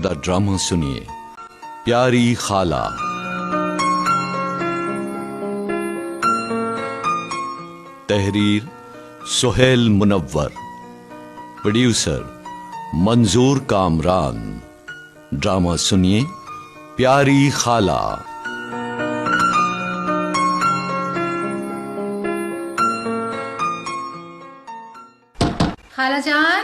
The drama सुनिए प्यारी खाला। तहरीर सुहेल मुनव्वर, प्रोड्यूसर मंजूर कामरान। ड्रामा सुनिए प्यारी खाला। खाला जान,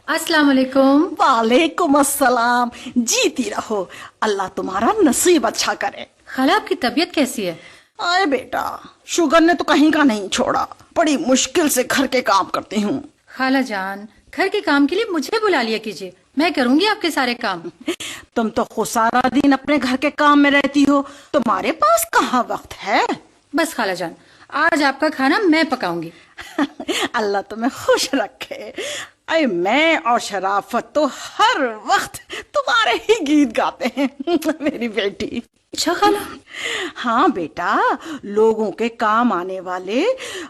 अस्सलाम वालेकुम। वालेकुम अस्सलाम। जीती रहो, अल्लाह तुम्हारा नसीब अच्छा करे। खाला, आपकी तबीयत कैसी है? आए बेटा, शुगर ने तो कहीं का नहीं छोड़ा। बड़ी मुश्किल से घर के काम करती हूँ। खाला जान, घर के काम के लिए मुझे बुला लिया कीजिए, मैं करूँगी आपके सारे काम। तुम तो खुद सारा दिन अपने घर के काम में रहती हो, तुम्हारे पास कहाँ वक्त है। बस खाला जान, आज आपका खाना मैं पकाऊंगी। अल्लाह तुम्हें खुश रखे। अरे मैं और शराफत तो हर वक्त तुम्हारे ही गीत गाते हैं। मेरी बेटी। अच्छा खाला। हाँ बेटा, लोगों के काम आने वाले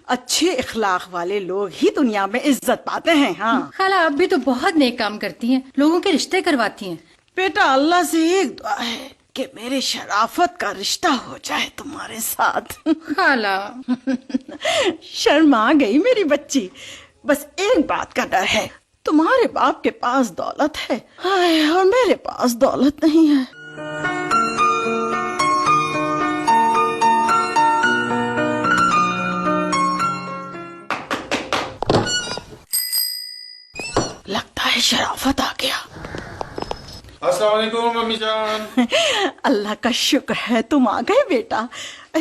अच्छे इखलाक वाले लोग ही दुनिया में इज्जत पाते हैं। हाँ खाला, आप भी तो बहुत नेक काम करती हैं, लोगों के रिश्ते करवाती हैं। बेटा, अल्लाह से एक दुआ है कि मेरे शराफत का रिश्ता हो जाए तुम्हारे साथ। खाला। शर्मा गई मेरी बच्ची। बस एक बात का डर है, तुम्हारे बाप के पास दौलत है और मेरे पास दौलत नहीं है। लगता है शराफत आ गया। अस्सलाम वालेकुम मम्मी जान। अल्लाह का शुक्र है तुम आ गए बेटा।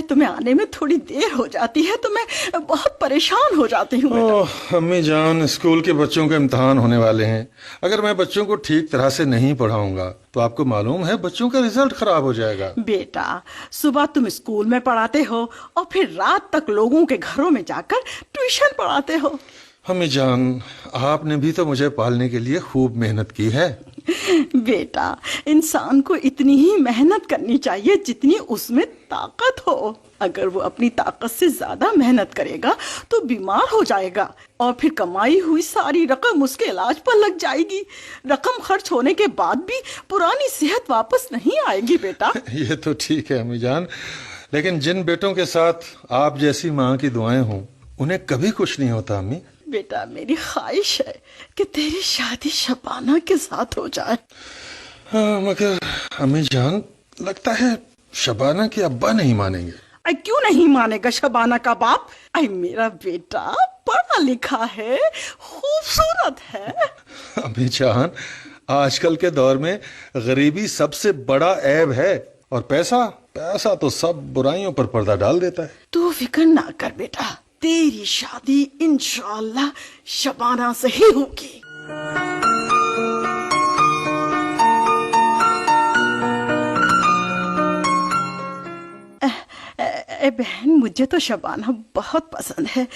तुम्हें आने में थोड़ी देर हो जाती है तो मैं बहुत परेशान हो जाती हूँ। ओह अम्मी जान, स्कूल के बच्चों के इम्तिहान होने वाले हैं। अगर मैं बच्चों को ठीक तरह से नहीं पढ़ाऊंगा तो आपको मालूम है बच्चों का रिजल्ट खराब हो जाएगा। बेटा, सुबह तुम स्कूल में पढ़ाते हो और फिर रात तक लोगों के घरों में जाकर ट्यूशन पढ़ाते हो। अम्मी जान, आपने भी तो मुझे पालने के लिए खूब मेहनत की है। बेटा, इंसान को इतनी ही मेहनत करनी चाहिए जितनी उसमें ताकत हो। अगर वो अपनी ताकत से ज्यादा मेहनत करेगा तो बीमार हो जाएगा और फिर कमाई हुई सारी रकम उसके इलाज पर लग जाएगी। रकम खर्च होने के बाद भी पुरानी सेहत वापस नहीं आएगी बेटा। ये तो ठीक है अम्मी जान, लेकिन जिन बेटों के साथ आप जैसी माँ की दुआएं हों उन्हें कभी कुछ नहीं होता। अम्मी बेटा, मेरी ख्वाहिश है कि तेरी शादी शबाना के साथ हो जाए। हाँ, मगर अम्मी जान, लगता है शबाना के अब्बा नहीं मानेंगे। क्यों नहीं मानेगा शबाना का बाप? मेरा बेटा पढ़ा लिखा है, खूबसूरत है। अम्मी जान, आजकल के दौर में गरीबी सबसे बड़ा ऐब है और पैसा तो सब बुराइयों पर पर्दा डाल देता है। तू फिक्र ना कर बेटा, तेरी शादी इंशाअल्लाह शबाना से ही होगी। बहन, मुझे तो शबाना बहुत पसंद है।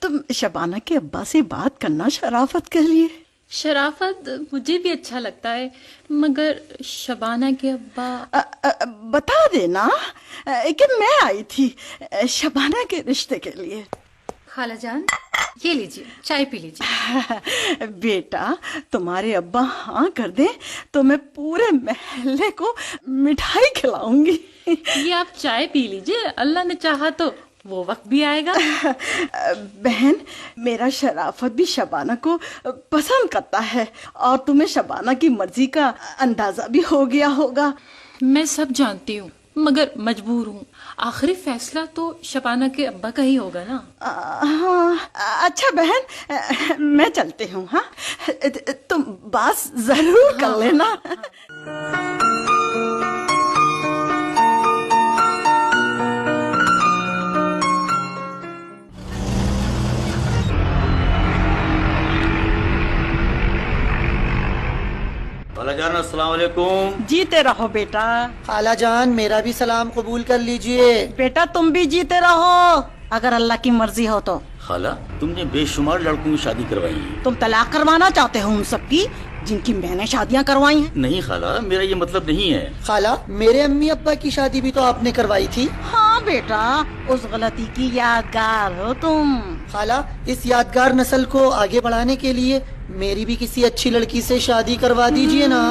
तुम शबाना के अब्बा से बात करना शराफत के लिए। शराफत मुझे भी अच्छा लगता है, मगर शबाना के अब्बा। बता देना कि मैं आई थी शबाना के रिश्ते के लिए। खाला जान, ये लीजिए, चाय पी लीजिए। बेटा, तुम्हारे अब्बा हाँ कर दे तो मैं पूरे महल्ले को मिठाई खिलाऊंगी। ये आप चाय पी लीजिए, अल्लाह ने चाहा तो वो वक्त भी आएगा। बहन, मेरा शराफत भी शबाना को पसंद करता है और तुम्हें शबाना की मर्जी का अंदाजा भी हो गया होगा। मैं सब जानती हूँ, मगर मजबूर हूँ। आखिरी फैसला तो शबाना के अब्बा का ही होगा ना। हाँ, अच्छा बहन, मैं चलती हूँ। हाँ, तुम बात जरूर कर लेना। खाला जान, अस्सलाम वालेकुम। जीते रहो बेटा। खाला जान, मेरा भी सलाम कबूल कर लीजिए। बेटा, तुम भी जीते रहो, अगर अल्लाह की मर्जी हो तो। खाला, तुमने बेशुमार लड़कों की शादी करवाई है। तुम तलाक करवाना चाहते हो उन सबकी जिनकी मैंने शादियाँ करवाई हैं? नहीं खाला, मेरा ये मतलब नहीं है। खाला, मेरे अम्मी अब्बा की शादी भी तो आपने करवाई थी। हाँ बेटा, उस गलती की यादगार हो तुम। खाला, इस यादगार नस्ल को आगे बढ़ाने के लिए मेरी भी किसी अच्छी लड़की से शादी करवा दीजिए ना।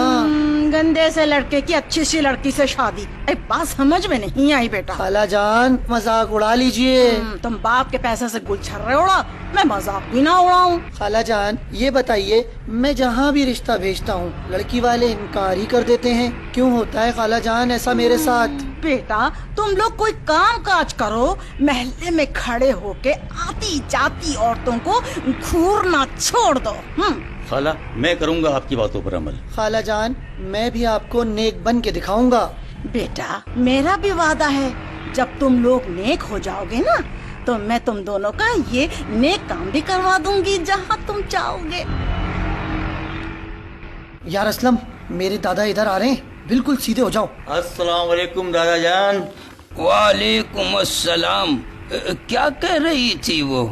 गंदे से लड़के की अच्छी सी लड़की से शादी, बात समझ में नहीं आई बेटा। खाला जान मजाक उड़ा लीजिए। तुम बाप के पैसे से गुलछर्रे उड़ा, मैं मजाक भी ना उड़ाऊं। खाला जान ये बताइए, मैं जहाँ भी रिश्ता भेजता हूँ लड़की वाले इनकार ही कर देते हैं, क्यों होता है खाला जान ऐसा मेरे साथ? बेटा तुम लोग कोई काम काज करो, महल्ले में खड़े होके आती जाती औरतों को घूरना छोड़ दो। खाला, मैं करूंगा आपकी बातों पर अमल। खाला जान मैं भी आपको नेक बन के दिखाऊंगा। बेटा मेरा भी वादा है, जब तुम लोग नेक हो जाओगे ना तो मैं तुम दोनों का ये नेक काम भी करवा दूंगी जहाँ तुम चाहोगे। यार असलम, मेरे दादा इधर आ रहे हैं, बिल्कुल सीधे हो जाओ। अस्सलाम वालेकुम दादा जान। वालेकुम अस्सलाम। क्या कह रही थी वो?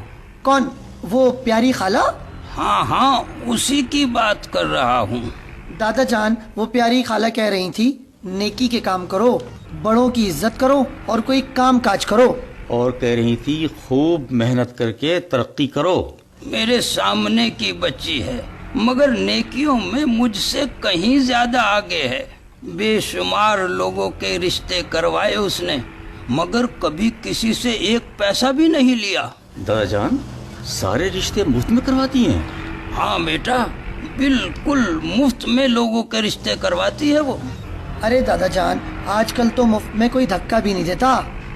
कौन? वो प्यारी खाला? हाँ हाँ, उसी की बात कर रहा हूँ। दादा जान वो प्यारी खाला कह रही थी नेकी के काम करो, बड़ों की इज्जत करो और कोई काम काज करो। और कह रही थी खूब मेहनत करके तरक्की करो। मेरे सामने की बच्ची है, मगर नेकियों में मुझसे कहीं ज्यादा आगे है। बेशुमार लोगों के रिश्ते करवाए उसने, मगर कभी किसी से एक पैसा भी नहीं लिया। दादा जान सारे रिश्ते मुफ्त में करवाती हैं? हाँ बेटा, बिल्कुल मुफ्त में लोगों के रिश्ते करवाती है वो। अरे दादा जान आजकल तो मुफ्त में कोई धक्का भी नहीं देता।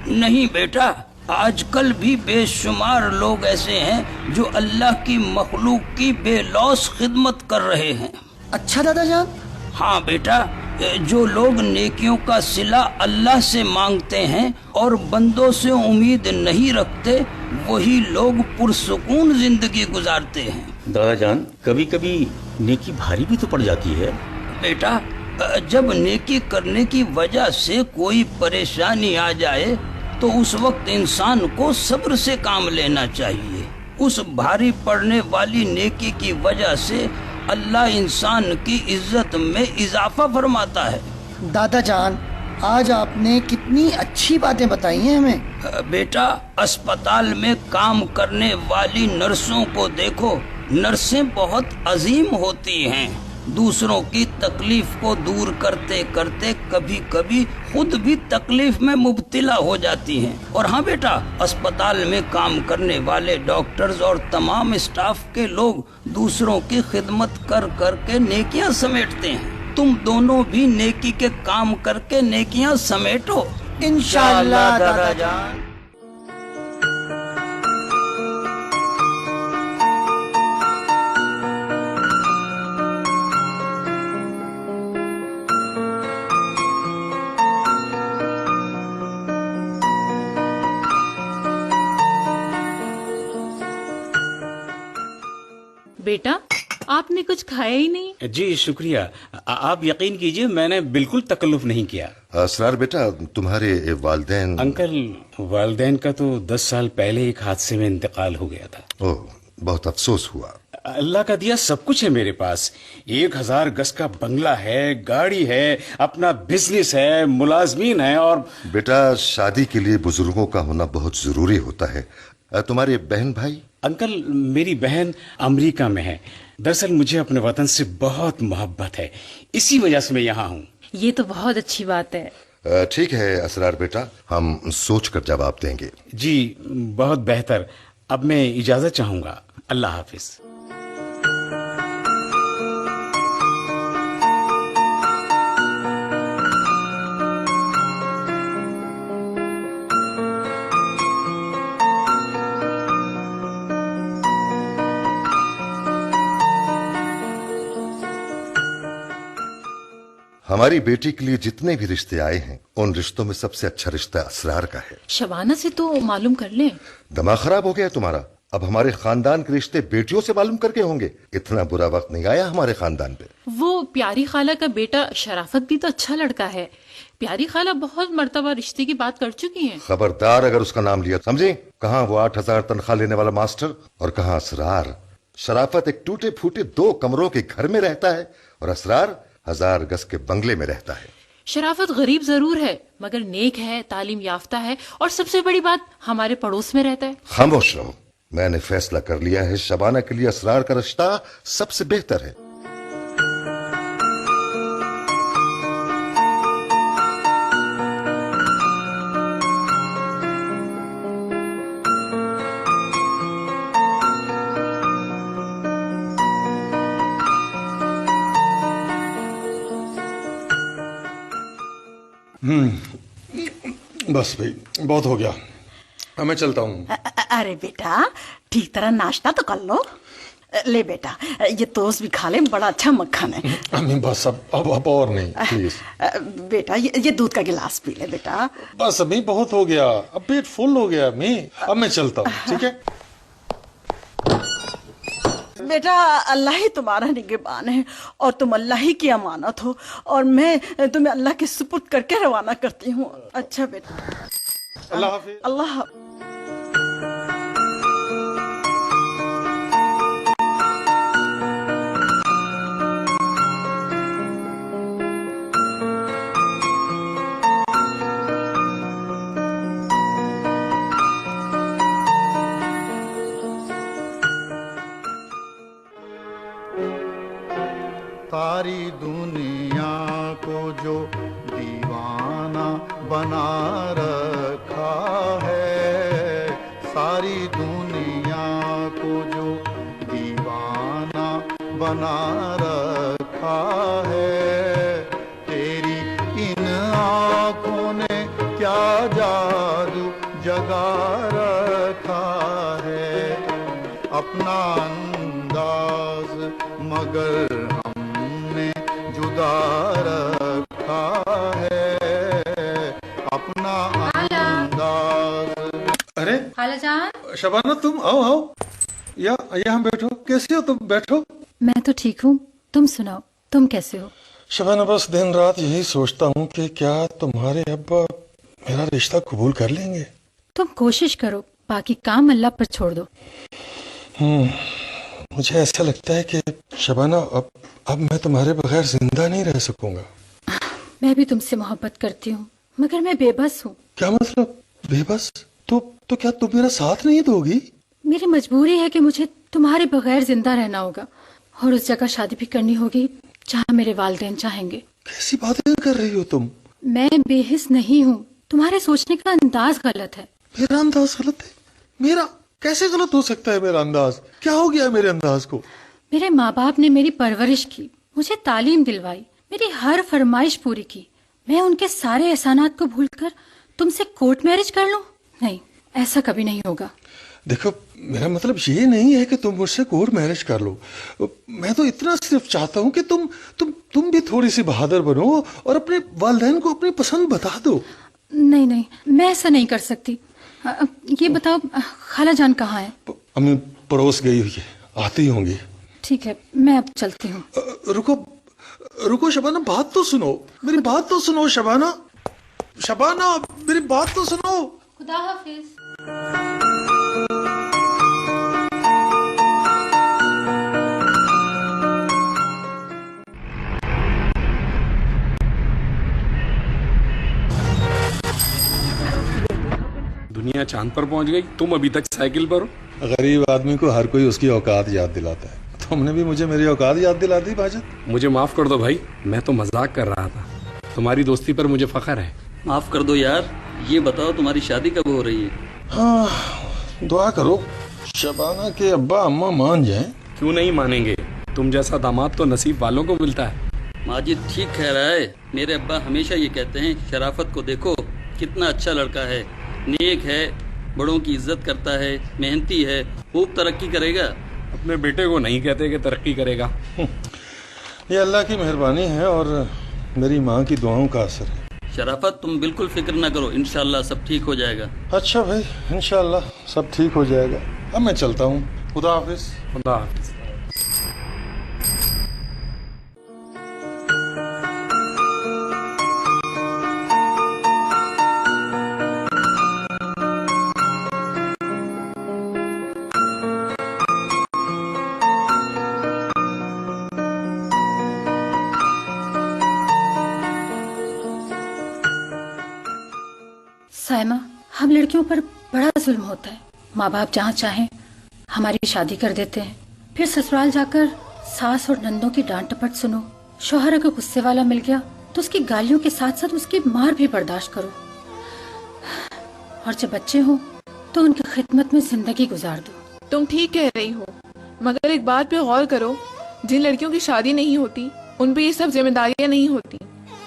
नहीं बेटा, आजकल भी बेशुमार लोग ऐसे हैं जो अल्लाह की मखलूक की बेलौस खिदमत कर रहे हैं। अच्छा दादा जान? हाँ बेटा, जो लोग नेकियों का सिला अल्लाह से मांगते हैं और बंदों से उम्मीद नहीं रखते, वही लोग पुरसुकून जिंदगी गुजारते हैं। दादा जान कभी कभी नेकी भारी भी तो पड़ जाती है। बेटा, जब नेकी करने की वजह से कोई परेशानी आ जाए तो उस वक्त इंसान को सब्र से काम लेना चाहिए। उस भारी पड़ने वाली नेकी की वजह से अल्लाह इंसान की इज्जत में इजाफा फरमाता है। दादा जान आज आपने कितनी अच्छी बातें बताई हैं हमें। बेटा, अस्पताल में काम करने वाली नर्सों को देखो, नर्सें बहुत अजीम होती हैं। दूसरों की तकलीफ को दूर करते करते कभी कभी खुद भी तकलीफ में मुब्तिला हो जाती हैं। और हाँ बेटा, अस्पताल में काम करने वाले डॉक्टर्स और तमाम स्टाफ के लोग दूसरों की खिदमत कर कर के नेकियां समेटते हैं। तुम दोनों भी नेकी के काम करके नेकियां समेटो इंशाअल्लाह दादा जान। बेटा आपने कुछ खाया ही नहीं। जी शुक्रिया। आप यकीन कीजिए मैंने बिल्कुल तकल्लुफ नहीं किया। असरार बेटा, तुम्हारे वालिदैन? अंकल, वालिदैन का तो 10 साल पहले एक हादसे में इंतकाल हो गया था। ओह, बहुत अफसोस हुआ। अल्लाह का दिया सब कुछ है मेरे पास। 1000 गज का बंगला है, गाड़ी है, अपना बिजनेस है, मुलाजमीन है। और बेटा शादी के लिए बुजुर्गों का होना बहुत जरूरी होता है। तुम्हारे बहन भाई? अंकल, मेरी बहन अमेरिका में है। दरअसल मुझे अपने वतन से बहुत मोहब्बत है, इसी वजह से मैं यहाँ हूँ। ये तो बहुत अच्छी बात है। ठीक है असरार बेटा, हम सोच कर जवाब देंगे। जी बहुत बेहतर। अब मैं इजाजत चाहूंगा। अल्लाह हाफिज। हमारी बेटी के लिए जितने भी रिश्ते आए हैं उन रिश्तों में सबसे अच्छा रिश्ता असरार का है। शबाना से तो मालूम कर ले। दिमाग खराब हो गया तुम्हारा? अब हमारे खानदान के रिश्ते बेटियों से मालूम करके होंगे? इतना बुरा वक्त नहीं आया हमारे खानदान पे। वो प्यारी खाला का बेटा शराफत भी तो अच्छा लड़का है। प्यारी खाला बहुत मर्तबा रिश्ते की बात कर चुकी हैं। खबरदार अगर उसका नाम लिया, समझे? कहाँ वो 8000 तनख्वाह लेने वाला मास्टर और कहाँ असरार। शराफत एक टूटे फूटे 2 कमरों के घर में रहता है और असरार 1000 गज के बंगले में रहता है। शराफत गरीब जरूर है मगर नेक है, तालीम याफ्ता है और सबसे बड़ी बात हमारे पड़ोस में रहता है। खामोश रहो, मैंने फैसला कर लिया है, शबाना के लिए असरार का रिश्ता सबसे बेहतर है। बस भाई, बहुत हो गया, अब मैं चलता हूँ। अरे बेटा, ठीक तरह नाश्ता तो कर लो। ले बेटा, ये टोस्ट भी खा ले, बड़ा अच्छा मक्खन है। अम्मी बस, अब और नहीं प्लीज। बेटा ये दूध का गिलास पी ले बेटा। बस अभी बहुत हो गया, अब पेट फुल हो गया अम्मी, अब मैं चलता हूँ, ठीक है। बेटा, अल्लाह ही तुम्हारा निगहबान है और तुम अल्लाह ही की अमानत हो, और मैं तुम्हें अल्लाह के सुपुर्द करके रवाना करती हूँ। अच्छा बेटा, अल्लाह हाफिज। अल्लाह। सारी दुनिया को जो दीवाना बना रखा है, सारी दुनिया को जो दीवाना बना रखा है, तेरी इन आँखों ने क्या जादू जगा रखा है। अपना अंदाज मगर जुदा रखा है, अपना अंदाज। अरे खालाजान, शबाना, तुम आओ, यहाँ बैठो। कैसे हो तुम? बैठो। मैं तो ठीक हूँ, तुम सुनाओ, तुम कैसे हो? शबाना, बस दिन रात यही सोचता हूँ कि क्या तुम्हारे अब्बा मेरा रिश्ता कबूल कर लेंगे। तुम कोशिश करो, बाकी काम अल्लाह पर छोड़ दो। मुझे ऐसा लगता है कि शबाना, अब मैं तुम्हारे बगैर जिंदा नहीं रह सकूंगा। मैं भी तुमसे मोहब्बत करती हूँ, मगर मैं बेबस हूँ। क्या मतलब बेबस? तो क्या तुम मेरा साथ नहीं दोगी? मेरी मजबूरी है कि मुझे तुम्हारे बगैर जिंदा रहना होगा, और उस जगह शादी भी करनी होगी जहाँ मेरे वालिदैन चाहेंगे। कैसी बातें कर रही हो तुम? मैं बेहिस नहीं हूँ, तुम्हारे सोचने का अंदाज गलत है। मेरा अंदाज गलत है? मेरा कैसे गलत हो सकता है? मेरा अंदाज क्या हो गया मेरे अंदाज को? मेरे माँ बाप ने मेरी परवरिश की, मुझे तालीम दिलवाई, मेरी हर फरमाइश पूरी की। मैं उनके सारे एहसानात को भूलकर तुमसे कोर्ट मैरिज कर लूं? नहीं, ऐसा कभी नहीं होगा। देखो, मेरा मतलब ये नहीं है कि तुम मुझसे कोर्ट मैरिज कर लो। मैं तो इतना सिर्फ चाहता हूँ कि तुम भी थोड़ी सी बहादुर बनो और अपने वालिदैन को अपनी पसंद बता दो। नहीं, मैं ऐसा नहीं कर सकती। ये बताओ, खालाजान कहाँ है? अम्मी पड़ोस गई हुई है, आती होंगी। ठीक है, मैं अब चलती हूँ। रुको शबाना, बात तो सुनो, मेरी बात तो सुनो शबाना, मेरी बात तो सुनो। खुदा हाफिज। दुनिया चांद पर पहुंच गई, तुम अभी तक साइकिल पर हो। गरीब आदमी को हर कोई उसकी औकात याद दिलाता है, तुमने भी मुझे मेरी औकात याद दिला दी भाजत। मुझे माफ कर दो भाई, मैं तो मजाक कर रहा था। तुम्हारी दोस्ती पर मुझे फख्र है। माफ कर दो यार। ये बताओ, तुम्हारी शादी कब हो रही है? हाँ, दुआ करो शबाना के अब्बा अम्मा मान जाएं। क्यों नहीं मानेंगे? तुम जैसा दामाद तो नसीब वालों को मिलता है। माजिद ठीक कह रहा है। मेरे अब्बा हमेशा ये कहते हैं, शराफत को देखो, कितना अच्छा लड़का है, नेक है, बड़ों की इज्जत करता है, मेहनती है, खूब तरक्की करेगा। अपने बेटे को नहीं कहते कि तरक्की करेगा। ये अल्लाह की मेहरबानी है और मेरी माँ की दुआओं का असर है। शराफत, तुम बिल्कुल फिक्र ना करो, इंशाल्लाह सब ठीक हो जाएगा। अच्छा भाई, इंशाल्लाह सब ठीक हो जाएगा। अब मैं चलता हूँ, खुदा हाफिज। खुदा हाफिज। साइमा, हम लड़कियों पर बड़ा जुल्म होता है। माँ बाप जहाँ चाहें हमारी शादी कर देते हैं, फिर ससुराल जाकर सास और नंदों की डांट टपट सुनो। शौहर अगर गुस्से वाला मिल गया तो उसकी गालियों के साथ साथ उसकी मार भी बर्दाश्त करो, और जब बच्चे हो तो उनकी खिदमत में जिंदगी गुजार दो। तुम ठीक कह रही हो, मगर एक बात पे गौर करो, जिन लड़कियों की शादी नहीं होती उन पे ये सब जिम्मेदारियां नहीं होती,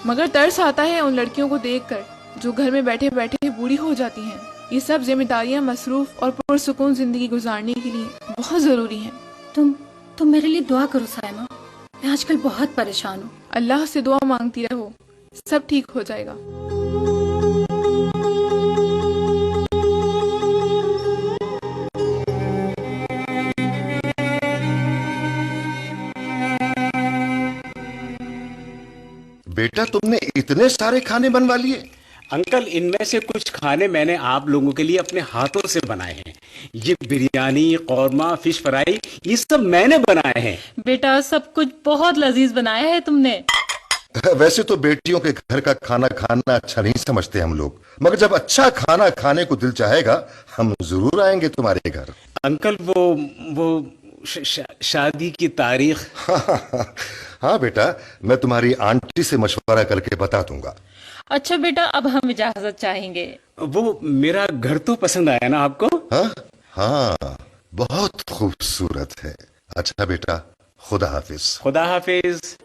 मगर तरस आता है उन लड़कियों को देखकर जो घर में बैठे बैठे बूढ़ी हो जाती हैं। ये सब जिम्मेदारियां मसरूफ और पुरसुकून जिंदगी गुजारने के लिए बहुत जरूरी हैं। तुम मेरे लिए दुआ करो साइमा, मैं आजकल बहुत परेशान हूँ। अल्लाह से दुआ मांगती रहो, सब ठीक हो जाएगा। बेटा, तुमने इतने सारे खाने बनवा लिए? अंकल, इनमें से कुछ खाने मैंने आप लोगों के लिए अपने हाथों से बनाए हैं। ये बिरयानी, कौरमा, फिश फ्राई, ये सब मैंने बनाए हैं। बेटा, सब कुछ बहुत लजीज बनाया है तुमने। वैसे तो बेटियों के घर का खाना खाना अच्छा नहीं समझते हम लोग, मगर जब अच्छा खाना खाने को दिल चाहेगा हम जरूर आएंगे तुम्हारे घर। अंकल, वो शादी की तारीख। हाँ बेटा, मैं तुम्हारी आंटी से मशवरा करके बता दूंगा। अच्छा बेटा, अब हम इजाजत चाहेंगे। वो मेरा घर तो पसंद आया ना आपको? हाँ हाँ, बहुत खूबसूरत है। अच्छा बेटा, खुदा हाफिज। खुदा हाफिज।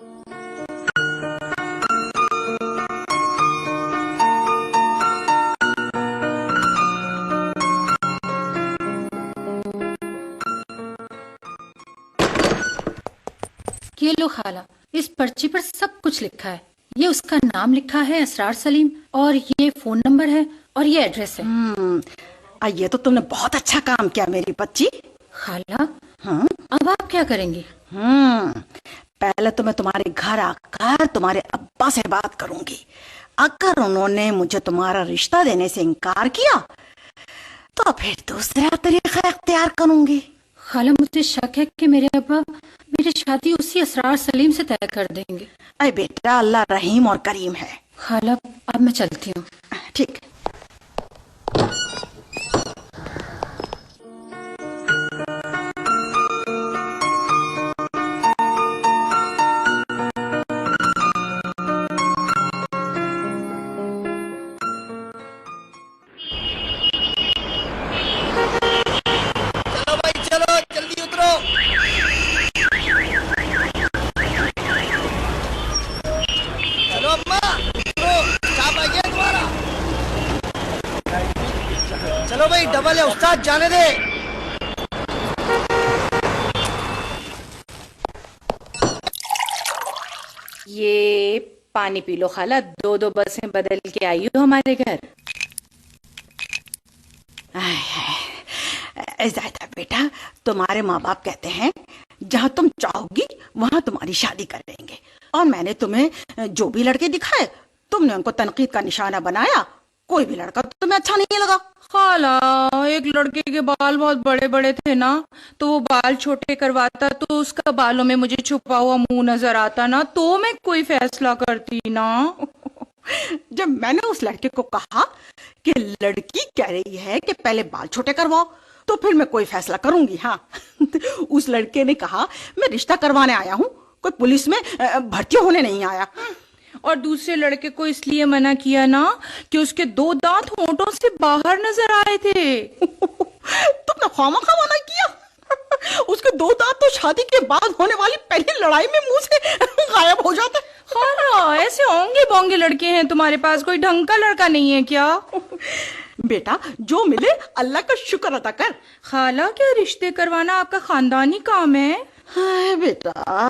ये लो खाला, इस पर्ची पर सब कुछ लिखा है। ये उसका नाम लिखा है असरार सलीम, और ये फोन नंबर है, और ये एड्रेस है। ये तो तुमने बहुत अच्छा काम किया मेरी बच्ची। खाला, हाँ, अब आप क्या करेंगी? पहले तो मैं तुम्हारे घर आकर तुम्हारे अब्बा से बात करूंगी। अगर उन्होंने मुझे तुम्हारा रिश्ता देने से इनकार किया तो फिर दूसरा तरीका इख्तियार करूंगी। खाला, मुझे शक है कि मेरे अब्बा मेरी शादी उसी असरार सलीम से तय कर देंगे। अरे बेटा, अल्लाह रहीम और करीम है। खाला, अब मैं चलती हूँ। ठीक। चलो भाई चलो, जल्दी उतरो। चलो अम्मा, उतरो, स्टॉप आ गया तुम्हारा। चलो भाई, डबल है उस्ताद, जाने दे। ये पानी पी लो खाला, 2-2 बसें बदल के आई हो हमारे घर। ज़ायदा बेटा, तुम्हारे माँ बाप कहते हैं जहाँ तुम चाहोगी वहाँ तुम्हारी शादी कर देंगे, और मैंने तुम्हें जो भी लड़के दिखाए तुमने उनको तनकीद का निशाना बनाया। कोई भी लड़का तो तुम्हें अच्छा नहीं लगा। खाला, एक लड़के के बाल बहुत बड़े बड़े थे ना, तो वो बाल छोटे करवाता तो उसका बालों में मुझे छुपा हुआ मुंह नजर आता ना, तो मैं कोई फैसला करती ना। जब मैंने उस लड़के को कहा कि लड़की कह रही है कि पहले बाल छोटे करवाओ तो फिर मैं कोई फैसला करूंगी। हाँ उस लड़के ने कहा मैं रिश्ता करवाने आया हूँ, कोई पुलिस में भर्ती होने नहीं आया। और दूसरे लड़के को इसलिए मना किया ना कि उसके 2 दांत होंठों से बाहर नजर आए थे। तुमने खामखा मना किया? उसके 2 दांत तो शादी के बाद होने वाली पहली लड़ाई में मुंह से गायब हो जाते। खाला, ऐसे होंगे बोंगे लड़के हैं तुम्हारे पास, कोई ढंग का लड़का नहीं है क्या? बेटा, जो मिले अल्लाह का शुक्र अदा कर। खाला, क्या रिश्ते करवाना आपका खानदानी काम है? हाँ बेटा,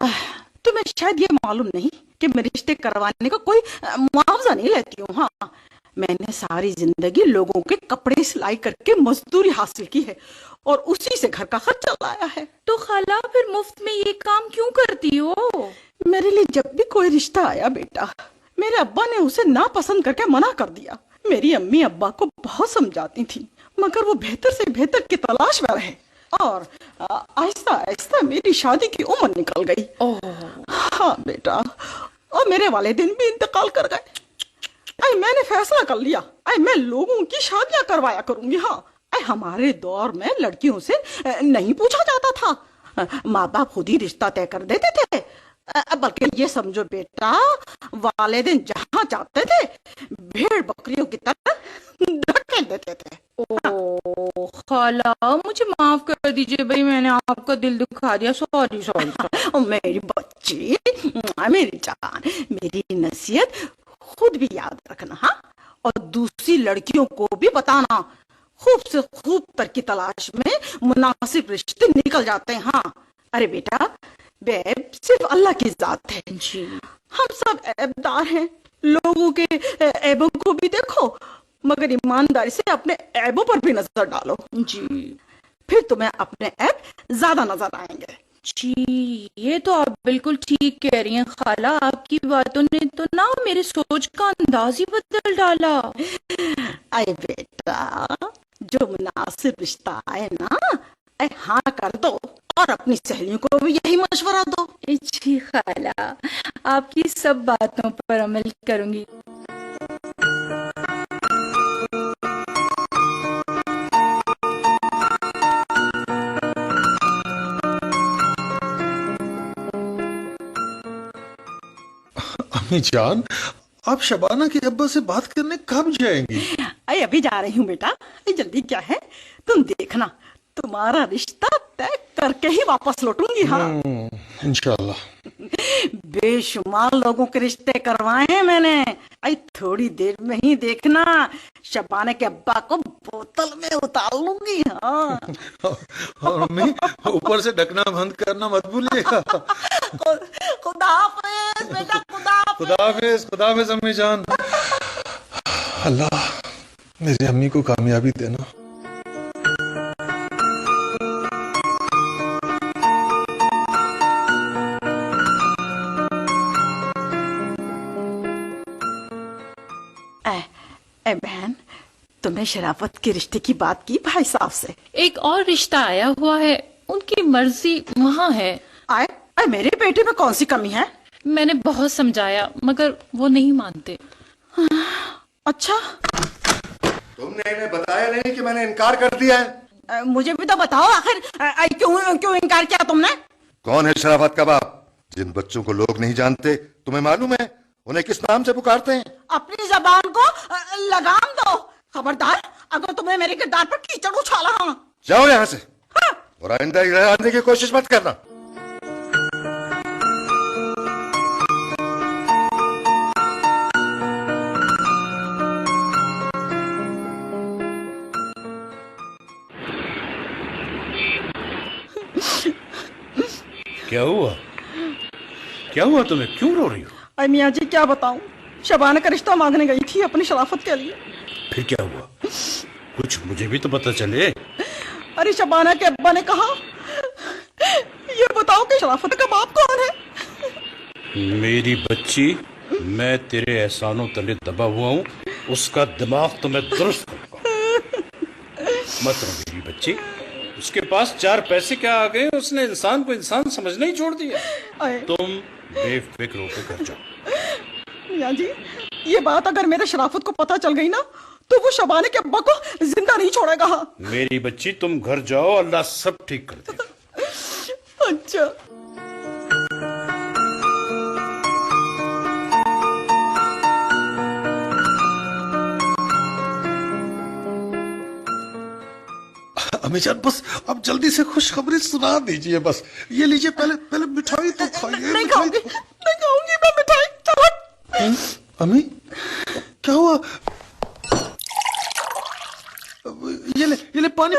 तुम्हें शायद ये मालूम नहीं कि मैं रिश्ते करवाने का कोई मुआवजा नहीं लेती हूँ। हाँ, मैंने सारी जिंदगी लोगों के कपड़े सिलाई करके मजदूरी हासिल की है और उसी से घर का खर्च चलाया है। तो खाला, फिर मुफ्त में ये काम क्यों करती हो? मेरे लिए जब भी कोई रिश्ता आया बेटा, मेरे अब्बा ने उसे नापसंद करके मना कर दिया। मेरी अम्मी अब्बा को बहुत समझाती थी, मगर वो बेहतर से बेहतर की तलाश में रहे, और आहिस्ता आहिस्ता मेरी शादी की उम्र निकल गई। हाँ बेटा, और मेरे वालिदैन भी इंतकाल कर गए। मैंने फैसला कर लिया, मैं लोगों की शादियां करवाया करूंगी। हाँ, हमारे दौर में लड़कियों से नहीं पूछा जाता था, माँ बाप खुद ही रिश्ता तय कर देते थे। बल्कि ये समझो बेटा, वालिदैन जहाँ चाहते थे भेड़ बकरियों की तरह ढकेल देते थे। ओ खाला, मुझे माफ कर दीजिए भाई, मैंने आपका दिल दुखा दिया। Sorry sorry. मेरी बच्ची, मेरी जान, मेरी नसीहत खुद भी याद रखना, हाँ, और दूसरी लड़कियों को भी बताना। खूब से खूब तर की तलाश में मुनासिब रिश्ते निकल जाते हैं। हाँ, अरे बेटा, बेब सिर्फ अल्लाह की जात है जी। हम सब ऐबदार हैं, लोगों के ऐबों को भी देखो, मगर ईमानदारी से अपने ऐबों पर भी नजर डालो जी। फिर तुम्हें अपने ऐब ज्यादा नजर आएंगे जी। ये तो आप बिल्कुल ठीक कह रही हैं खाला, आपकी बातों ने तो ना मेरे सोच का अंदाज ही बदल डाला। अरे बेटा, जो मुनासिब रिश्ता आए ना, हाँ कर दो, और अपनी सहेलियों को भी यही मशवरा दो। जी खाला, आपकी सब बातों पर अमल करूंगी। अम्मी जान, आप शबाना के अब्बा से बात करने कब जाएंगी? अभी जा रही हूँ बेटा, जल्दी क्या है, तुम देखना, तुम्हारा रिश्ता तय करके ही वापस लौटूंगी। हाँ, इंशाल्लाह। बेशुमार लोगों के रिश्ते करवाए हैं मैंने। थोड़ी देर में ही देखना, शबाना के अब्बा को बोतल में उतार लूंगी। हाँ। और अम्मी, ऊपर से ढकना बंद करना मत भूलिएगा। खुदा हाफिज बेटा, खुदा हाफिज अम्मी जान। अल्लाह मेरी अम्मी को कामयाबी देना। बहन, तुमने शराफत के रिश्ते की बात की भाई साहब से? एक और रिश्ता आया हुआ है, उनकी मर्जी वहाँ है। आए मेरे बेटे में कौन सी कमी है? मैंने बहुत समझाया मगर वो नहीं मानते। अच्छा, तुमने इन्हें बताया नहीं कि मैंने इनकार कर दिया है? मुझे भी तो बताओ आखिर क्यों इनकार किया तुमने? कौन है शराफत का बाप? जिन बच्चों को लोग नहीं जानते, तुम्हें मालूम है उन्हें किस नाम से पुकारते हैं? अपनी जबान को लगाम दो। खबरदार, अगर तुमने मेरे किरदार पर कीचड़ उछाला। हाँ, जाओ यहाँ से। हाँ? और आइंदा इधर आने की कोशिश मत करना। क्या हुआ? क्या हुआ तुम्हें? क्यों रो रही हो? अरे मियाँ जी, क्या बताऊं, शबाना का रिश्ता मांगने गई थी अपनी शराफत के लिए। फिर क्या हुआ? कुछ मुझे भी तो पता चले। अरे शबाना के अब्बा ने कहा, ये बताओ कि शराफत का बाप कौन है? मेरी बच्ची, मैं तेरे एहसानों तले दबा हुआ हूँ, उसका दिमाग तो मैं दुरुस्त करूंगा। मत रो मेरी बच्ची, उसके पास 4 पैसे क्या आ गए, उसने इंसान को इंसान समझना ही छोड़ दिया। तुम बेफिक्र होकर घर जाओ। मियाँ जी, ये बात अगर मेरे शराफत को पता चल गई ना, तो वो शबाने के अब्बा को जिंदा नहीं छोड़ेगा। मेरी बच्ची, तुम घर जाओ, अल्लाह सब ठीक कर देगा। अच्छा। अम्मी जान, बस अब जल्दी से खुशखबरी सुना दीजिए। बस ये लीजिए, पहले मिठाई तो खाइए। नहीं खाऊंगी मैं मिठाई। चलो। अम्मी, क्या हुआ? ये ले पानी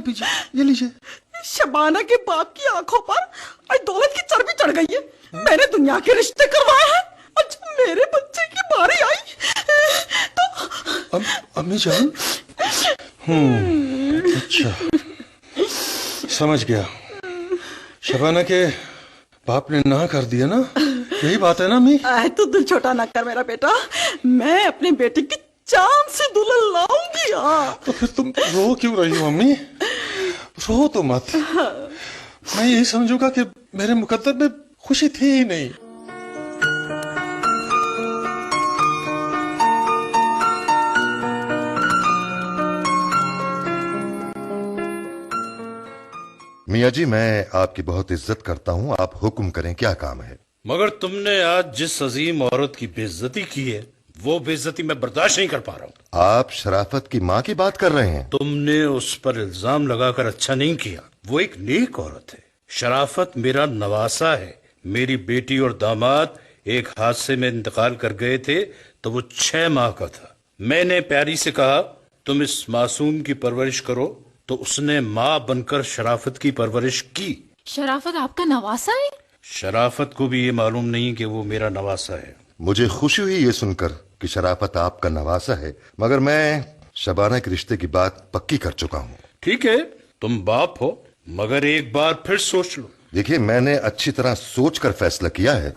पीजिए, ये लीजिए। शबाना के बाप की आंखों पर आज दौलत की चर्बी चढ़ गई है। मैंने दुनिया के रिश्ते करवाए हैं, आज मेरे बच्चे की बारी आई तो। अम्मी जान, अच्छा, समझ गया। शबाना के बाप ने ना कर दिया ना, यही बात है ना अम्मी? तू दिल छोटा ना कर मेरा बेटा, मैं अपनी बेटी की चांद से दुल्हन लाऊंगी। तो फिर तुम रो क्यों रही हो अम्मी? रो तो मत। मैं यही समझूंगा कि मेरे मुकद्दर में खुशी थी ही नहीं। मियाँ जी, मैं आपकी बहुत इज्जत करता हूँ। आप हुक्म करें, क्या काम है? मगर तुमने आज जिस अजीम औरत की बेइज्जती की है, वो बेइज्जती मैं बर्दाश्त नहीं कर पा रहा हूँ। आप शराफत की माँ की बात कर रहे हैं? तुमने उस पर इल्जाम लगाकर अच्छा नहीं किया। वो एक नेक औरत है। शराफत मेरा नवासा है। मेरी बेटी और दामाद एक हादसे में इंतकाल कर गए थे तो वो 6 माह का था। मैंने प्यारी से कहा तुम इस मासूम की परवरिश करो, तो उसने माँ बनकर शराफत की परवरिश की। शराफत आपका नवासा है? शराफत को भी ये मालूम नहीं कि वो मेरा नवासा है। मुझे खुशी हुई ये सुनकर कि शराफत आपका नवासा है, मगर मैं शबाना के रिश्ते की बात पक्की कर चुका हूँ। ठीक है, तुम बाप हो, मगर एक बार फिर सोच लो। देखिए, मैंने अच्छी तरह सोचकर फैसला किया है।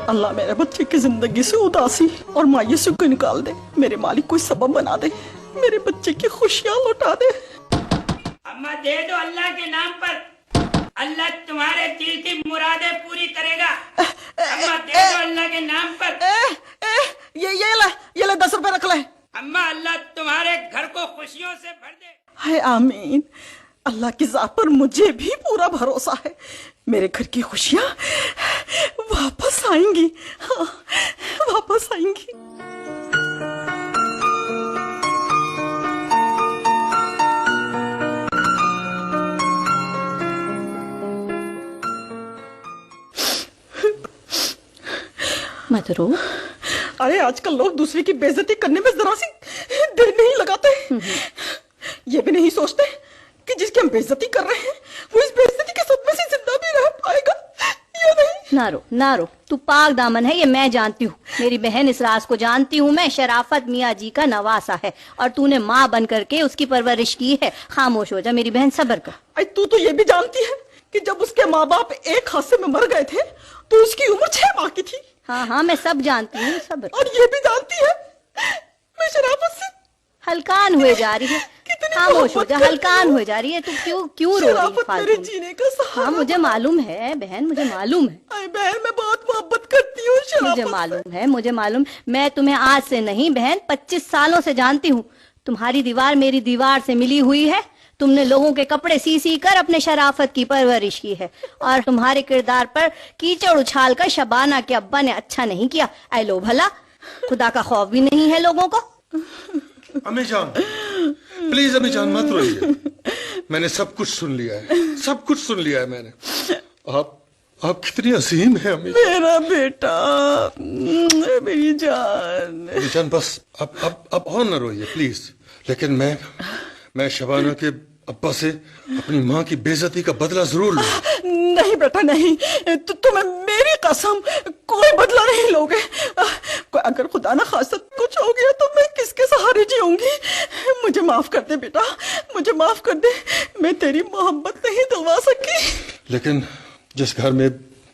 अल्लाह मेरे बच्चे की जिंदगी से उदासी और मायूसी को निकाल दे। मेरे मालिक कोई सबब बना दे, मेरे बच्चे की खुशियां लौटा दे। अम्मा दे दो अल्लाह के नाम पर, अल्लाह तुम्हारे दिल की मुरादें पूरी करेगा। अम्मा दे दो अल्लाह के नाम पर। ये ले 10 रुपए रख ले। अम्मा अल्लाह तुम्हारे घर को खुशियों से भर दे। हाय आमीन। अल्लाह की जात पर मुझे भी पूरा भरोसा है, मेरे घर की खुशियां वापस आएंगी। हाँ, वापस आएंगी। मत रो। अरे आजकल लोग दूसरे की बेइज्जती करने में जरा सी देर नहीं लगाते। ये भी नहीं सोचते कि जिसकी हम बेइज्जती कर रहे हैं वो इस बेइज्जती के सदमे से जिंदा भी रह पाएगा या नहीं। ना रो, तू पाक दामन है, ये मैं जानती हूँ। मेरी बहन इस राज को जानती हूँ मैं। शराफत मियाँ जी का नवासा है और तूने माँ बन करके उसकी परवरिश की है। खामोश हो जा मेरी बहन, सब्र कर। तू तो ये भी जानती है कि जब उसके माँ बाप एक हादसे में मर गए थे तो उसकी उम्र 6 माह की थी। हाँ, मैं सब जानती हूँ, सब्र। और ये भी जानती है मैं शराफत से हलकान हुए जा रही है। खामोश हो जा, हलकान हो जा रही है। तू क्यों रो रही मेरे जीने का सहारा। हाँ, मुझे मालूम है बहन, मुझे मालूम है। बहन, मैं बहुत मोहब्बत करती हूँ। मुझे मालूम। मैं तुम्हें आज से नहीं बहन 25 सालों से जानती हूँ। तुम्हारी दीवार मेरी दीवार से मिली हुई है। तुमने लोगों के कपड़े सी कर अपने शराफत की परवरिश की है और तुम्हारे किरदार पर कीचड़ उछाल कर शबाना के अब्बा ने अच्छा नहीं किया। ऐ लो भला, खुदा का खौफ भी नहीं है लोगों को। अम्मी जान, प्लीज अम्मी जान मत रोइए। मैंने सब कुछ सुन लिया है, सब कुछ सुन लिया है मैंने। आप कितनी अजीम है अम्मी। मेरा बेटा, मेरी जान। अम्मी जान बस अब और न रोइए प्लीज। लेकिन मैं शबाना के अब्बा से अपनी माँ की बेइज्जती का बदला जरूर लूंगा। नहीं बेटा नहीं, तुम्हें मेरी कसम कोई बदला नहीं लोगे। अगर खुदा ना खासा कुछ हो गया तो मैं किसके सहारे जीऊंगी। मुझे माफ कर दे बेटा, मुझे माफ कर दे। मैं तेरी मोहब्बत नहीं दिलवा सकी। लेकिन जिस घर में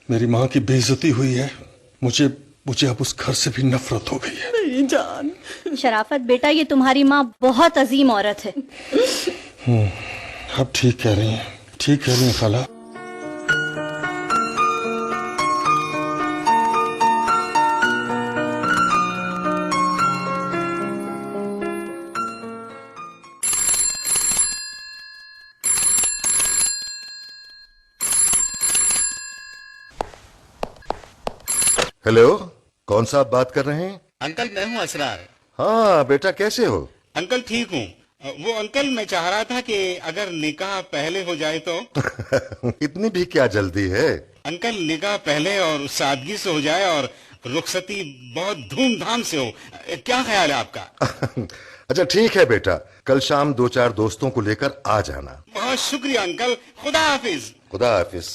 मेरी माँ की बेइज्जती हुई है, मुझे अब उस घर से भी नफरत हो गई है। मेरी जान। शराफत बेटा, ये तुम्हारी माँ बहुत अजीम औरत है। अब ठीक कह रही हैं खाला। हेलो, कौन सा आप बात कर रहे हैं? अंकल, मैं हूँ असरार। हाँ बेटा, कैसे हो? अंकल ठीक हूँ। वो अंकल, मैं चाह रहा था कि अगर निकाह पहले हो जाए तो। इतनी भी क्या जल्दी है? अंकल, निकाह पहले और सादगी से हो जाए और रुखसती बहुत धूमधाम से हो। क्या ख्याल है आपका? अच्छा ठीक है बेटा, कल शाम 2-4 दोस्तों को लेकर आ जाना। बहुत शुक्रिया अंकल, खुदा हाफिज। खुदा हाफिज।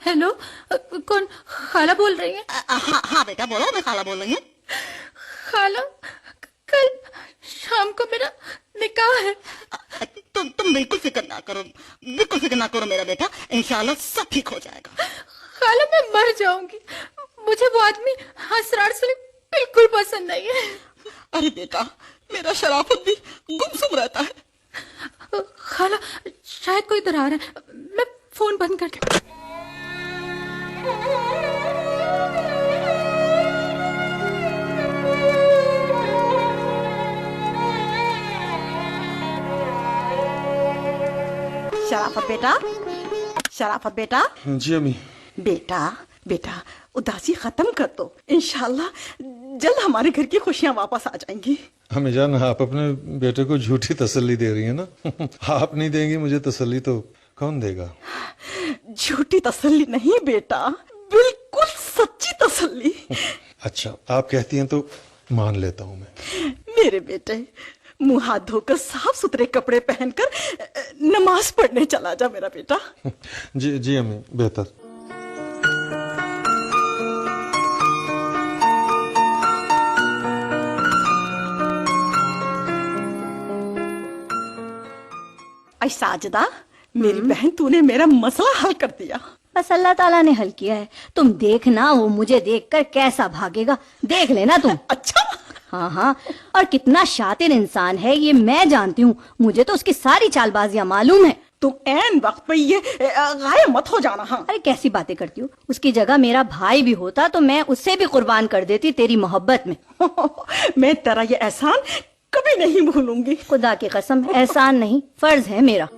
हेलो, कौन? खाला बोल रही है? हाँ बेटा बोलो, मैं खाला बोल रही हूँ। खाला, कल शाम को मेरा निकाह है। तुम बिल्कुल फिक्र ना करो, बिल्कुल फिक्र ना करो मेरा बेटा, इंशाल्लाह सब ठीक हो जाएगा। खाला मैं मर जाऊंगी, मुझे वो आदमी असरार सलीम बिल्कुल पसंद नहीं है। अरे बेटा, मेरा शराफत भी गुमसुम रहता है। खाला शायद कोई इधर आ रहा है, मैं फोन बंद कर दूं। शराफत बेटा, शराफत बेटा। जी अम्मी। बेटा बेटा, उदासी खत्म कर दो, इंशाल्लाह जल्द हमारे घर की खुशियां वापस आ जाएंगी। हमें जान, आप अपने बेटे को झूठी तसल्ली दे रही है ना। आप नहीं देंगी मुझे तसल्ली तो कौन देगा? झूठी तसल्ली नहीं बेटा, बिल्कुल सच्ची तसल्ली। अच्छा, आप कहती हैं तो मान लेता हूँ मैं। मेरे बेटे, मुंह हाथ धोकर साफ सुथरे कपड़े पहनकर नमाज पढ़ने चला जा मेरा बेटा। जी जी अम्मी, बेहतर। आई साजदा, मेरी बहन, तूने मेरा मसला हल कर दिया। बस अल्लाह ताला ने हल किया है। तुम देखना वो मुझे देखकर कैसा भागेगा, देख लेना तुम। अच्छा। हाँ हाँ, और कितना शातिर इंसान है ये मैं जानती हूँ, मुझे तो उसकी सारी चालबाजियां मालूम है। तुम ऐन वक्त पे ये गायब मत हो जाना। हाँ। अरे कैसी बातें करती हो, उसकी जगह मेरा भाई भी होता तो मैं उसे भी कुर्बान कर देती तेरी मोहब्बत में। मैं तेरा ये एहसान कभी नहीं भूलूंगी। खुदा की कसम, एहसान नहीं फर्ज है मेरा।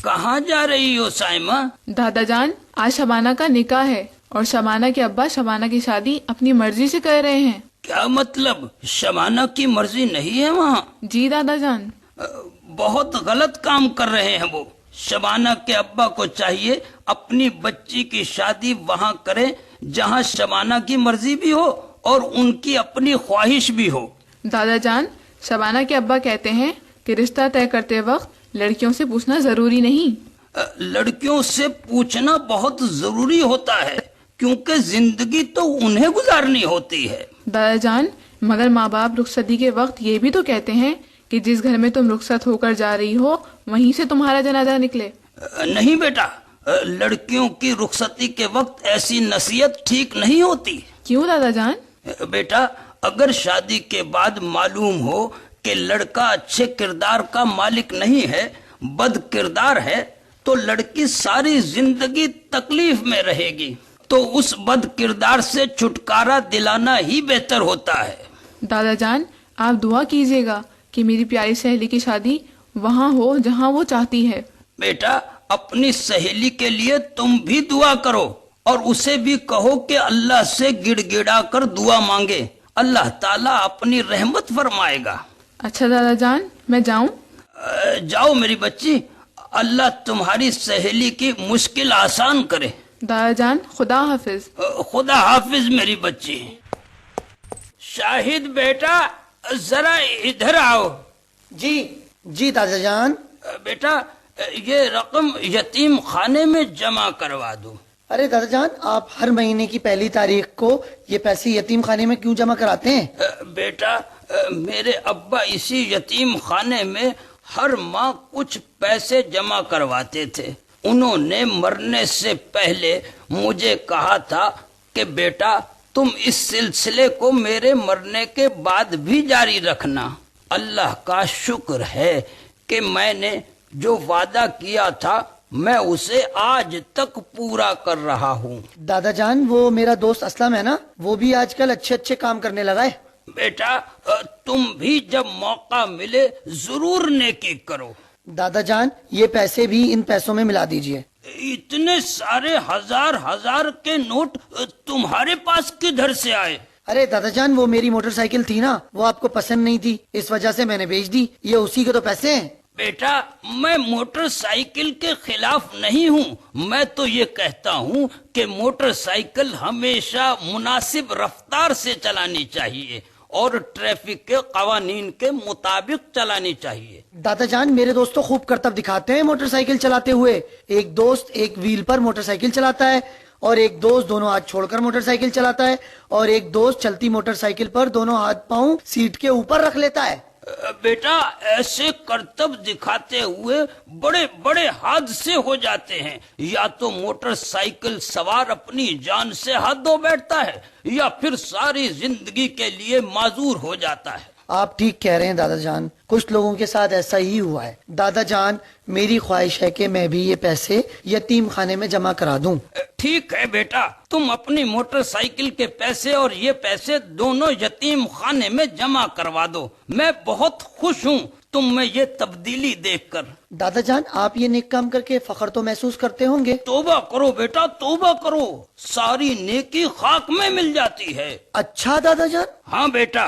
कहाँ जा रही हो साइमा? दादा जान, आज शबाना का निकाह है और शबाना के अब्बा शबाना की शादी अपनी मर्जी से कर रहे हैं। क्या मतलब, शबाना की मर्जी नहीं है वहाँ? जी दादा जान। बहुत गलत काम कर रहे हैं वो। शबाना के अब्बा को चाहिए अपनी बच्ची की शादी वहाँ करें जहाँ शबाना की मर्जी भी हो और उनकी अपनी ख्वाहिश भी हो। दादा जान, शबाना के अब्बा कहते हैं कि रिश्ता तय करते वक्त लड़कियों से पूछना जरूरी नहीं। लड़कियों से पूछना बहुत जरूरी होता है, क्योंकि जिंदगी तो उन्हें गुजारनी होती है। दादा जान, मगर माँ बाप रुखसती के वक्त ये भी तो कहते हैं कि जिस घर में तुम रुखसत होकर जा रही हो वहीं से तुम्हारा जनाजा निकले। नहीं बेटा, लड़कियों की रुखसती के वक्त ऐसी नसीहत ठीक नहीं होती। क्यों दादा जान? बेटा, अगर शादी के बाद मालूम हो कि लड़का अच्छे किरदार का मालिक नहीं है, बद किरदार है, तो लड़की सारी जिंदगी तकलीफ में रहेगी। तो उस बद किरदार से छुटकारा दिलाना ही बेहतर होता है। दादा जान, आप दुआ कीजिएगा कि मेरी प्यारी सहेली की शादी वहाँ हो जहाँ वो चाहती है। बेटा, अपनी सहेली के लिए तुम भी दुआ करो और उसे भी कहो कि अल्लाह से गिड़गिड़ा कर दुआ मांगे, अल्लाह ताला अपनी रहमत फरमाएगा। अच्छा दादा जान, मैं जाऊं? जाओ मेरी बच्ची, अल्लाह तुम्हारी सहेली की मुश्किल आसान करे। दादा जान, खुदा हाफिज। खुदा हाफिज मेरी बच्ची। शाहिद बेटा, जरा इधर आओ। जी जी दादा जान। बेटा, ये रकम यतीम खाने में जमा करवा दो। अरे दादा जान, आप हर महीने की पहली तारीख को ये पैसे यतीम खाने में क्यों जमा कराते हैं? बेटा, मेरे अब्बा इसी यतीम खाने में हर माह कुछ पैसे जमा करवाते थे। उन्होंने मरने से पहले मुझे कहा था कि बेटा, तुम इस सिलसिले को मेरे मरने के बाद भी जारी रखना। अल्लाह का शुक्र है कि मैंने जो वादा किया था मैं उसे आज तक पूरा कर रहा हूँ। दादा जान, वो मेरा दोस्त असलम है ना, वो भी आजकल अच्छे अच्छे काम करने लगा है। बेटा, तुम भी जब मौका मिले जरूर नेकी करो। दादा जान, ये पैसे भी इन पैसों में मिला दीजिए। इतने सारे हजार हजार के नोट तुम्हारे पास किधर से आए? अरे दादा जान, वो मेरी मोटरसाइकिल थी ना, वो आपको पसंद नहीं थी, इस वजह से मैंने बेच दी। ये उसी के तो पैसे हैं। बेटा, मैं मोटरसाइकिल के खिलाफ नहीं हूँ। मैं तो ये कहता हूँ कि मोटरसाइकिल हमेशा मुनासिब रफ्तार से चलानी चाहिए और ट्रैफिक के कवानीन के मुताबिक चलानी चाहिए। दादा जान, मेरे दोस्त तो खूब करतब दिखाते हैं मोटरसाइकिल चलाते हुए। एक दोस्त एक व्हील पर मोटरसाइकिल चलाता है और एक दोस्त दोनों हाथ छोड़कर मोटरसाइकिल चलाता है और एक दोस्त चलती मोटरसाइकिल पर दोनों हाथ पांव सीट के ऊपर रख लेता है। बेटा, ऐसे करतब दिखाते हुए बड़े बड़े हादसे हो जाते हैं। या तो मोटरसाइकिल सवार अपनी जान से हाथ धो बैठता है या फिर सारी जिंदगी के लिए माजूर हो जाता है। आप ठीक कह रहे हैं दादा जान, कुछ लोगों के साथ ऐसा ही हुआ है। दादा जान, मेरी ख्वाहिश है कि मैं भी ये पैसे यतीम खाने में जमा करा दूं। ठीक है बेटा, तुम अपनी मोटरसाइकिल के पैसे और ये पैसे दोनों यतीम खाने में जमा करवा दो। मैं बहुत खुश हूँ तुम में ये तब्दीली देखकर। दादा जान, आप ये नेक काम करके फख्र तो महसूस करते होंगे। तौबा करो बेटा, तौबा करो, सारी नेकी खाक में मिल जाती है। अच्छा दादा जान। हाँ बेटा,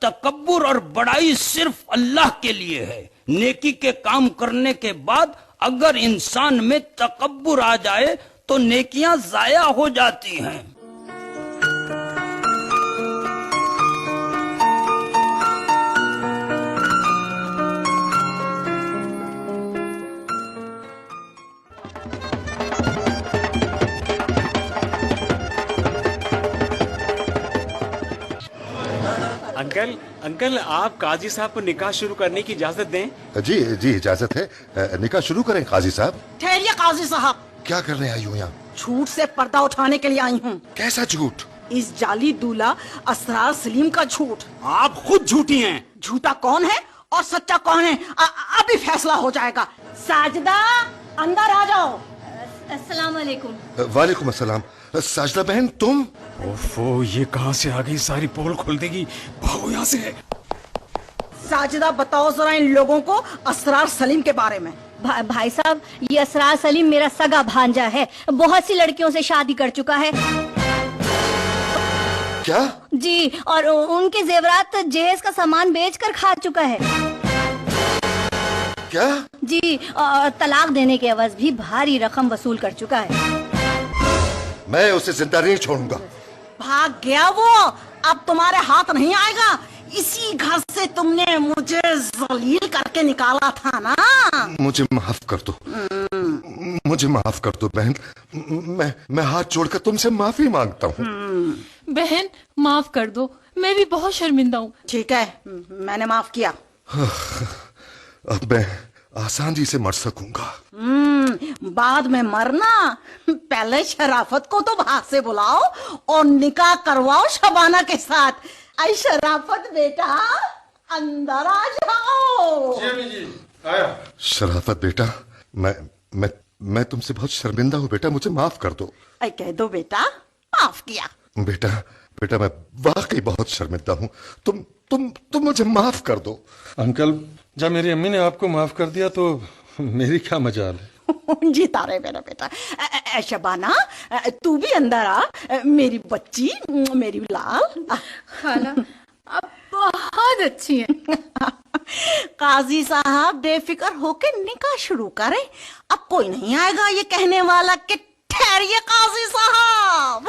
तकब्बुर और बड़ाई सिर्फ अल्लाह के लिए है। नेकी के काम करने के बाद अगर इंसान में तकब्बुर आ जाए तो नेकियां जाया हो जाती हैं। अंकल, अंकल, आप काजी साहब को निकाह शुरू करने की इजाजत दें। जी जी, इजाजत है। निकाह शुरू करें काजी साहब। ठहरिए काजी साहब, क्या करने आई हूँ यहाँ? झूठ से पर्दा उठाने के लिए आई हूँ। कैसा झूठ? इस जाली दूल्हा असरार सलीम का झूठ। आप खुद झूठी हैं। झूठा कौन है और सच्चा कौन है, अभी फैसला हो जाएगा। साजदा, अंदर आ जाओ। अस्सलाम वालेकुम। वालेकुम अस्सलाम। साजदा बहन, तुम? ओफो, ये कहाँ से आ गई? सारी पोल खोल देगी। भागो यहाँ से। साजिदा, बताओ जरा इन लोगों को असरार सलीम के बारे में। भाई साहब, ये असरार सलीम मेरा सगा भांजा है, बहुत सी लड़कियों से शादी कर चुका है। क्या? जी, और उनके जेवरात जहेज का सामान बेचकर खा चुका है। क्या? जी, और तलाक देने के एवज भी भारी रकम वसूल कर चुका है। मैं उसे जिंदा नहीं छोड़ूंगा। भाग गया वो, अब तुम्हारे हाथ नहीं आएगा। इसी घर से तुमने मुझे जलील करके निकाला था ना। मुझे माफ कर दो, मुझे माफ कर दो बहन। मैं हाथ जोड़कर तुमसे माफी मांगता हूँ। बहन, माफ कर दो, मैं भी बहुत शर्मिंदा हूँ। ठीक है, मैंने माफ किया। अब मैं आसानी से मर सकूंगा। बाद में मरना, पहले शराफत को तो बाहर से बुलाओ और निकाह करवाओ शबाना के साथ। आई शराफत बेटा, अंदर आ जाओ। जी, आया। शराफत बेटा, मैं तुमसे बहुत शर्मिंदा हूँ बेटा, मुझे माफ कर दो। आई कह दो बेटा, माफ किया। बेटा मैं वाकई बहुत शर्मिंदा हूँ। तुम मुझे माफ कर दो। अंकल, जब मेरी अम्मी ने आपको माफ कर दिया तो मेरी क्या मजाल है। जीता रहे मेरा बेटा। शबाना, तू भी अंदर आ, मेरी बच्ची, मेरी लाल। खाला, आप बहुत अच्छी हैं। काजी साहब, बेफिक्र होके निकाह शुरू करें। अब कोई नहीं आएगा ये कहने वाला कि ठहरिए काजी साहब।